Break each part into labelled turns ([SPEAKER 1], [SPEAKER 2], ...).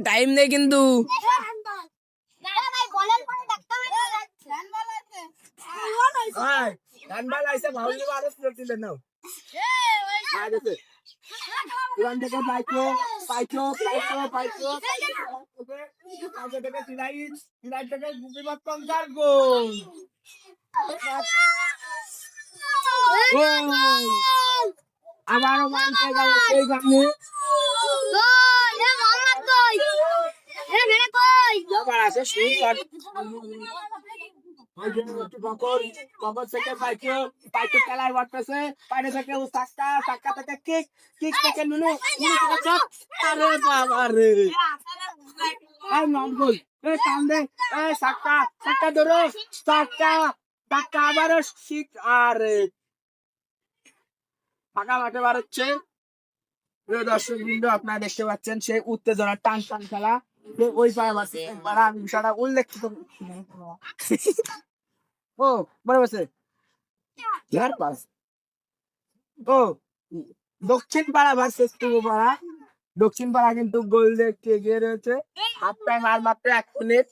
[SPEAKER 1] Time दे किंतु ফাঁকা মাঠে বার হচ্ছে। প্রিয় দর্শক বিন্দু, আপনারা দেখতে পাচ্ছেন সেই উত্তেজনা টান টান খেলা ওই পায়ে আছে। আমি বিষয়টা উল্লেখ ও বড় বসে ও দক্ষিণ পাড়া ভার্সেস পূর্ব পাড়া। দক্ষিণ পাড়া কিন্তু গোল দেখতে এগিয়ে রয়েছে। হাফ টাইম আর মাত্র 1 মিনিট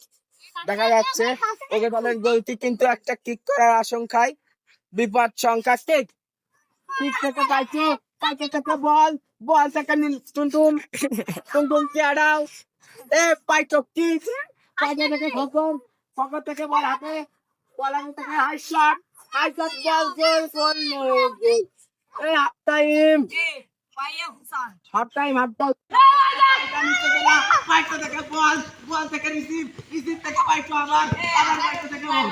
[SPEAKER 1] দেখা যাচ্ছে। ওকে দলের গোলটি কিন্তু একটা কিক করার আশঙ্কায় বিপদ সংখ্যা। ঠিক থেকে পাইছে, পাইছে থেকে বল থেকে টুনটুন চেয়ারাও পাইছো কিক, পাইছে থেকে খকর থেকে বল হাতে, বলার থেকে হাই শট বল গোল। হাফ টাইম পাইছো থেকে বল থেকে রিসিভ থেকে পাইছো আবার পাইছো থেকে বল।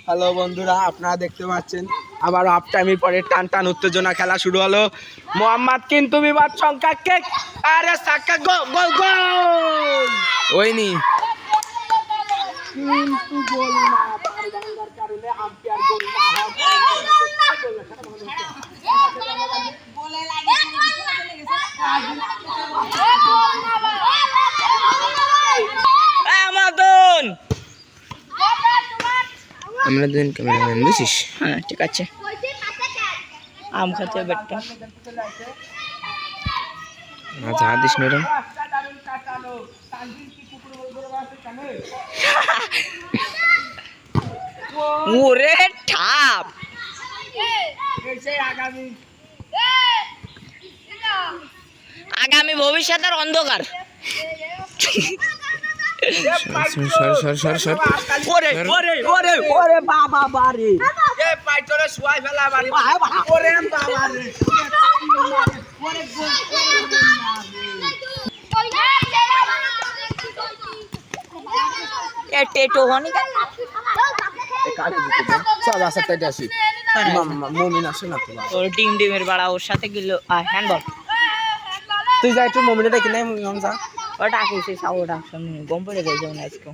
[SPEAKER 1] হ্যালো বন্ধুরা, আপনারা দেখতে পাচ্ছেন আবার হাফ টাইমের পরে টান টান উত্তেজনা খেলা শুরু হলো। মোহাম্মদ কিন্তু বিবাদ সংখ্যা কেক, আরে সাক্কা গোল হয়নি, কিন্তু গোল না, কারণে আম্পায়ার গোল না আমরা দুজন ক্যামেরাম্যান, বুঝিস? হ্যাঁ ঠিক আছে। আম খাচ্ছে বেটটা, যা দিস ম্যাডাম। ওরে ঠাপ, আগামী ভবিষ্যতের অন্ধকার। ওরে ওরে ওরে ওরে বাবা বারে এ পাই তোরে শুয়াই ফেলা বারে ওরে বাবা রে ওরে
[SPEAKER 2] এ টেটো হনি কেন
[SPEAKER 1] সব আছে তাই আসি মমিন আসে না তো
[SPEAKER 2] ওর ডিমের বাড়া ওর সাথে গেল হ্যান্ডবল
[SPEAKER 1] তুই যা একটু মমিনটা ডেকে নে মমিন যা
[SPEAKER 2] ওটা আঁকিছে সাউ ডাকশন গম পড়ে গেছে না আজকে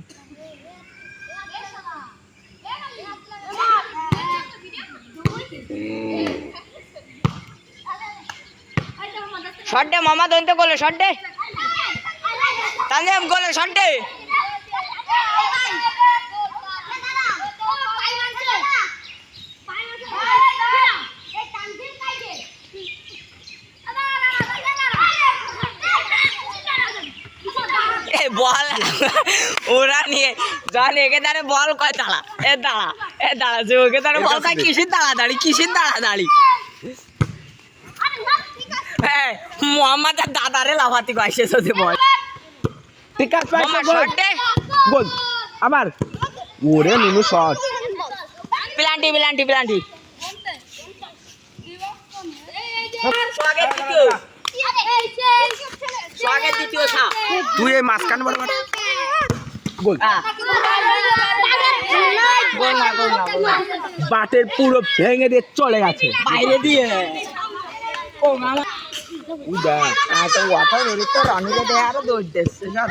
[SPEAKER 2] শট দে মামা দন্তে গোলে শট দে তানজিম গোলে শট দে বল ওরা নিয়ে জান একে দাঁড়ে বল কয় দাঁড়া এ দাঁড়া যে ওকে দাঁড়ে বল কয় কিসের দাঁড়াদাড়ি হ্যাঁ মোহাম্মদ দাদারে লাফাতি কয়েছে যদি বল
[SPEAKER 1] ঠিক আছে
[SPEAKER 2] শট দে
[SPEAKER 1] গোল আবার ওরে নুনু শট
[SPEAKER 2] প্লান্টি স্বাগত দ্বিতীয় সা
[SPEAKER 1] তুই এই মাঝখান বল গোল
[SPEAKER 2] গোল না
[SPEAKER 1] বাটের পুরো ভেঙে দিয়ে চলে গেছে
[SPEAKER 2] বাইরে দিয়ে ও মামা
[SPEAKER 1] উদা
[SPEAKER 2] তো ওয়াটার মেরে তো রানিকে দেয় আরো দৌড় দিচ্ছে না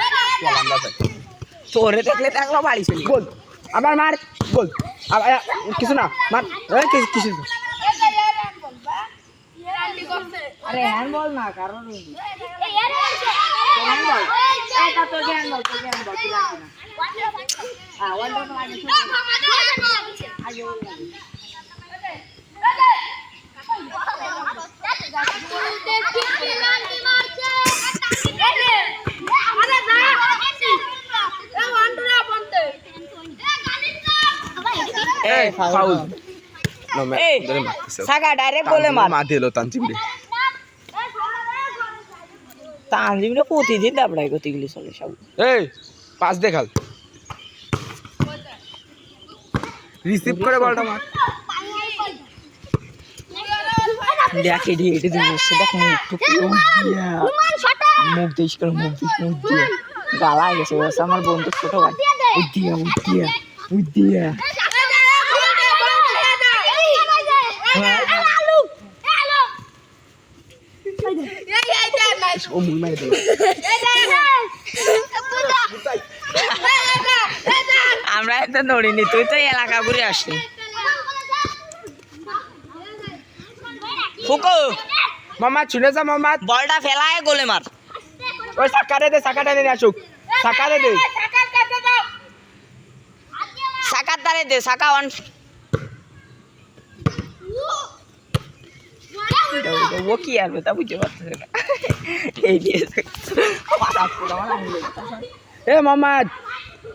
[SPEAKER 2] তোরে দেখলে দেখলো বাড়ি চলি
[SPEAKER 1] গোল আবার মার গোল আবার কিছু না মার কিছু না
[SPEAKER 2] আরে হ্যান্ডবল না কারণ হ্যান্ডবল এটা তো হ্যান্ডবল কি লাগে না হ্যাঁ ওয়ান্ডার তো লাগে আগে
[SPEAKER 1] এই ফাউল
[SPEAKER 2] এই সাকা ডাইরেক্ট গোলে মার
[SPEAKER 1] দিলো তানজিম রে
[SPEAKER 2] তানজিম রে প্রতিদিন দাবড়াই করতে গেলি চলে সব
[SPEAKER 1] এই পাস দেখাল রিসিভ করে বলটা মার
[SPEAKER 2] দেখে দিয়ে এটা দিয়ে দেখ মুখ দিস করে মুখ দিয়ে গালা গেছে বস আমার বন্ধু ছোট ভাই উদ্দিয়া
[SPEAKER 1] ও মুই মারে দিল
[SPEAKER 2] আমরা এত দৌড়িনি তুই তো এলাকা ঘুরে আসলি ফুকো
[SPEAKER 1] মামা ছুনে যা মামা
[SPEAKER 2] বলটা ফেলায় গোলে মার
[SPEAKER 1] ওই সাকাটা নিয়ে আসুক সাকারে দে
[SPEAKER 2] সাকার দাঁড়ে দে সাকা ওয়ান ও কি আর তা বুঝতে পারতেছে না এই দিয়েছে
[SPEAKER 1] এ মামাদ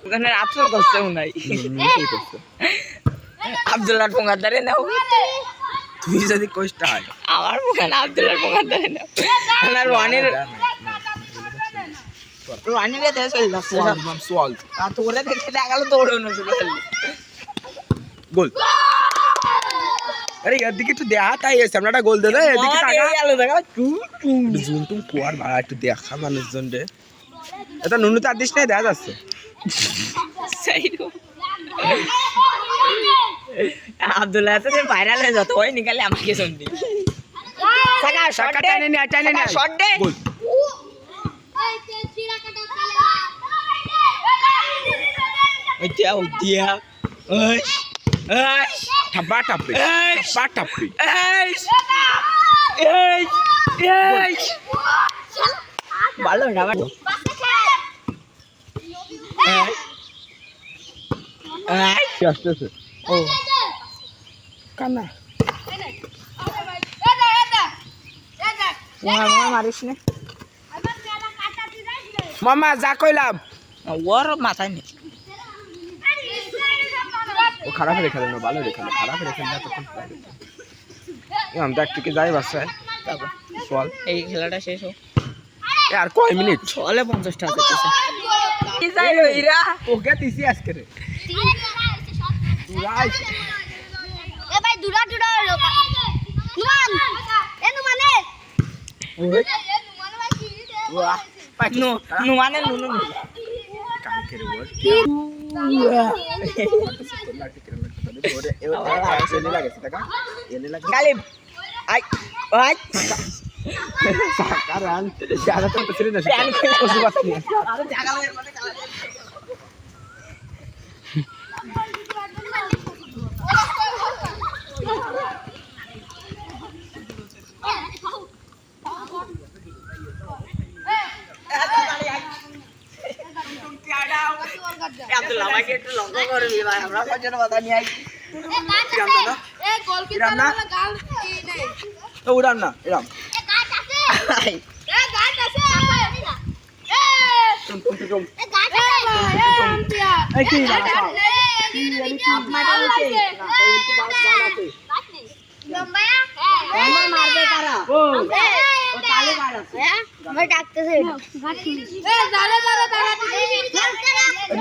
[SPEAKER 2] ওখানে আচল করছেও নাই আব্দুল্লাহ ঠোঙার দাঁড়ে নাও
[SPEAKER 1] তুই যদি কষ্ট হয়
[SPEAKER 2] আমার মুখে না আব্দুল্লাহ ঠোঙার দাঁড়ে নাও না রোয়ানির রোয়ানিরে দেশ হয়ে যাচ্ছে
[SPEAKER 1] সোয়াল
[SPEAKER 2] আর তোরে দেখতে দেখালো দৌড়ানো শুরু করলি
[SPEAKER 1] গোল আরে এর দিকে একটু দেখা তাই সামনেটা গোল দে এদিকে টাকা
[SPEAKER 2] গেল দেখা
[SPEAKER 1] জুন তুমি কোয়ার ভাড়া একটু দেখা মানুষজন রে এটা নুনু তার দিস নাই দেখা যাচ্ছে
[SPEAKER 2] আব্দুল্লাহ তো ভাইরাল হয়ে যত ওই নিকালে আমাকে শুনবি সাকা শট দে
[SPEAKER 1] টানে নে
[SPEAKER 2] শট দে
[SPEAKER 1] গোল
[SPEAKER 2] দিয়া ওই
[SPEAKER 1] ঠাপা ঠাপি
[SPEAKER 2] ভালো না
[SPEAKER 1] আসতেছে
[SPEAKER 2] ও
[SPEAKER 1] কান্না
[SPEAKER 2] মারিস না
[SPEAKER 1] মামা যা কইলাম
[SPEAKER 2] ওর মাথায় নেই
[SPEAKER 1] ও খারাপ রেখে দেন ভালো রেখে দেন খারাপ রেখে দেন তখন আমরা একটুকে যাই বাসায় চল
[SPEAKER 2] এই খেলাটা শেষ হোক
[SPEAKER 1] আর কয় মিনিট
[SPEAKER 2] চলে 50টা যাই রইরা
[SPEAKER 1] ওকে দিছি আজকে রে রাইস
[SPEAKER 3] এ ভাই দুরা দুরা লোক নুমান এ নুমানে
[SPEAKER 1] ওই বাহ
[SPEAKER 2] নো নো মানে নো নো
[SPEAKER 1] কালকে রে ওর
[SPEAKER 2] কালি আই আই
[SPEAKER 1] কারণ জায়গা তো ছিল না বুঝতে পারছি না
[SPEAKER 2] আব্দুল্লাহ ভাইকে একটু লঙ্কা করবি ভাই আমরা কজন কথা নিয়ে আই
[SPEAKER 3] এ গোলকিপার वाला গাল কি নেই
[SPEAKER 1] তো উড়ান না এরকম
[SPEAKER 3] এ গাছ আছে এ গাছ আছে এ
[SPEAKER 1] টুম টুম টুম
[SPEAKER 3] এ গাছ আছে এ আম্পিয়া
[SPEAKER 1] এই কি না
[SPEAKER 3] আপনারা আছে লম্বায়া আমার মারবে তারা
[SPEAKER 1] ও
[SPEAKER 3] ও তালে মারা আমি ডাকতেছে এ দাঁড়া দাঁড়া দাঁড়া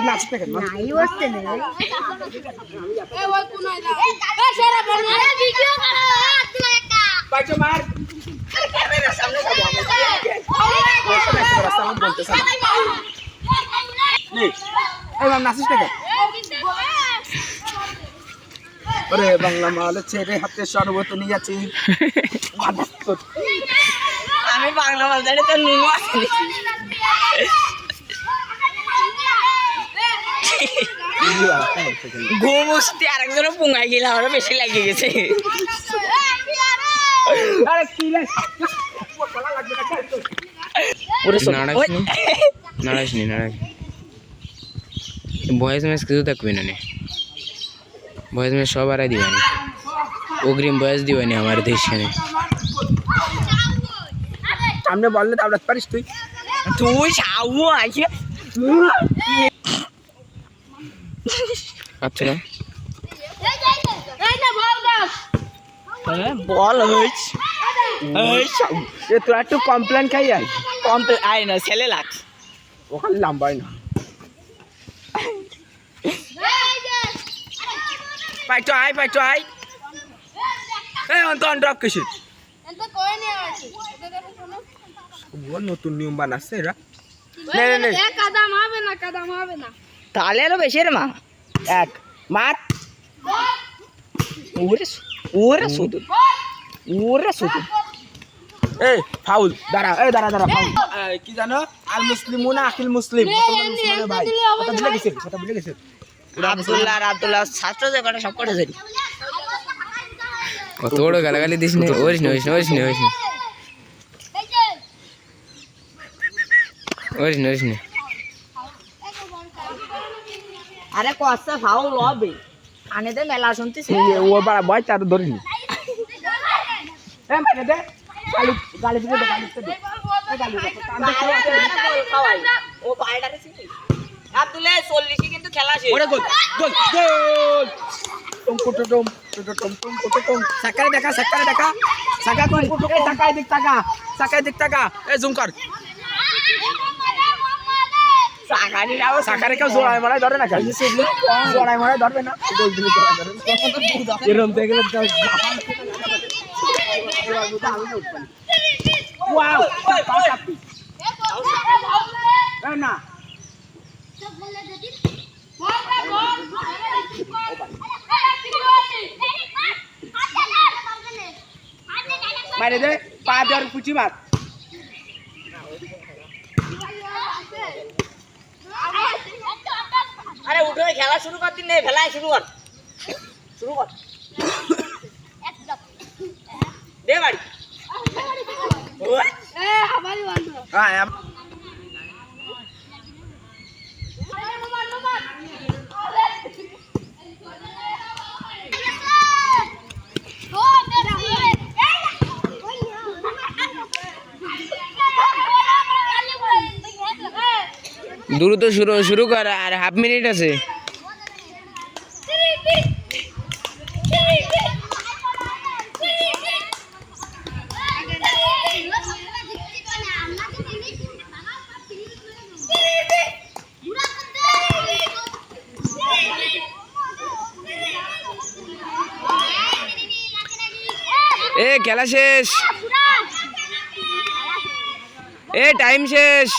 [SPEAKER 1] নাচতে কেন
[SPEAKER 3] নাই বসতে নেই এ ওই কোনায় দাও এ সেরা বল আরে ভিডিও করো তুই একটা
[SPEAKER 1] পাঁচো মার
[SPEAKER 2] আরে ক্যামেরার সামনে যাবো
[SPEAKER 1] রাস্তা আমি বলতেছ নে এই মাম নাচিস কেন ওরে বাংলা মাল ছেড়ে হাতে সর্বত নিয়ে যাচ্ছি
[SPEAKER 2] আমি বাংলা বাজারে তো নুনু আসেনি ঘুম উঠতে আরেকজনের পুঙ্গাই গেলে আরো বেশি লাগিয়ে গেছে
[SPEAKER 1] আরে কি রে
[SPEAKER 4] নাড়াইসনি ভয়েস ম্যাচ কিছু থাকবে না ভয়েস ম্যাচ সব আড়াই দিবানি অগ্রিম বয়স দিবানি আমার দেশে
[SPEAKER 1] সামনে বললে তাবড়াতে পারিস তুই
[SPEAKER 2] তুই ছাউ আছে
[SPEAKER 4] আচ্ছা
[SPEAKER 3] এই না বল দাও
[SPEAKER 2] বল হইছ
[SPEAKER 1] এ তোরা একটু কমপ্লেন খাই আয়
[SPEAKER 2] কমপ্লিট আয় না ছেলে লাগ
[SPEAKER 1] ওখানে লাম্বাই না পাইটো আয় এই অন্তন ড্রপ কিসি
[SPEAKER 3] এত কই নিয়ে আছে এটা দেখো শোনো
[SPEAKER 1] ও নতুন নিয়ম বানাচ্ছে এরা
[SPEAKER 3] নে এক কদম হবে না
[SPEAKER 2] তাহলে আরো বেশি রে মা
[SPEAKER 1] এক মার
[SPEAKER 2] ওরে শুধু
[SPEAKER 1] এই ফাউল দাঁড়া ফাউল কি জানো আল মুসলিমুনা আখিল মুসলিম মুসলমান মুসলমানের ভাই কথা ভুলে গেছে
[SPEAKER 2] আব্দুল্লাহ ছাত্র যে কটা সব কটা জানি
[SPEAKER 4] কত বড় গালাগালি দিস নি ওরিস নি
[SPEAKER 2] আরে কষ্ট ফাউল হবে আনেতে মেলা শুনতেছি
[SPEAKER 1] ও বড় বয় তার ধরিনি এ মানে দে গালি দিয়ে দে
[SPEAKER 2] ও পায়ডারে ছিল আব্দুল্লাহ 40 কিন্তু খেলা শেষ
[SPEAKER 1] ওরে গোল টম সাকারে দেখা সাকা তুই সাকায় দিক টাকা এ জুম কর সাকারে কেউ জোড়ায় মারায় ধরে না কেন জোড়ায় মারায় ধরবে না গোল দিলে জোড়ায় ধরে এরকম দেখে গেলে ওয়াও না মারে দে পা দেওয়ার কুচি মার
[SPEAKER 2] আরে উঠে খেলা শুরু কর দিন খেলা শুরু কর দে বাড়ি
[SPEAKER 3] এ হাবালি বান্ধব
[SPEAKER 1] হ্যাঁ
[SPEAKER 4] দ্রুত শুরু কর আর হাফ মিনিট আছে এ খেলা শেষ, এ টাইম শেষ।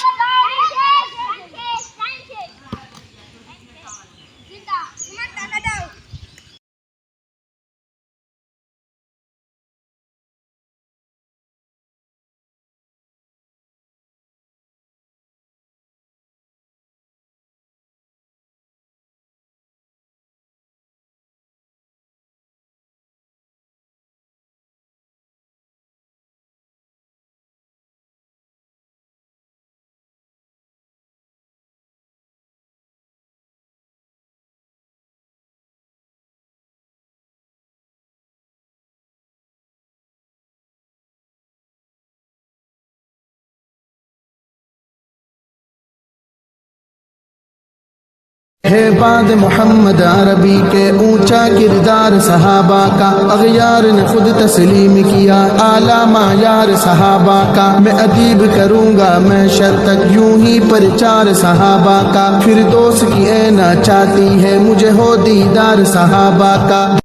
[SPEAKER 5] है बाद मोहम्मद अरबी के ऊंचा किरदार सहाबा का, अगयार ने खुद तस्लीम किया आला मायार सहाबा का। मैं अदीब करूंगा महशर तक यूं ही प्रचार सहाबा का, फिर दोस्त की ऐना चाहती है मुझे हो दीदार सहाबा का।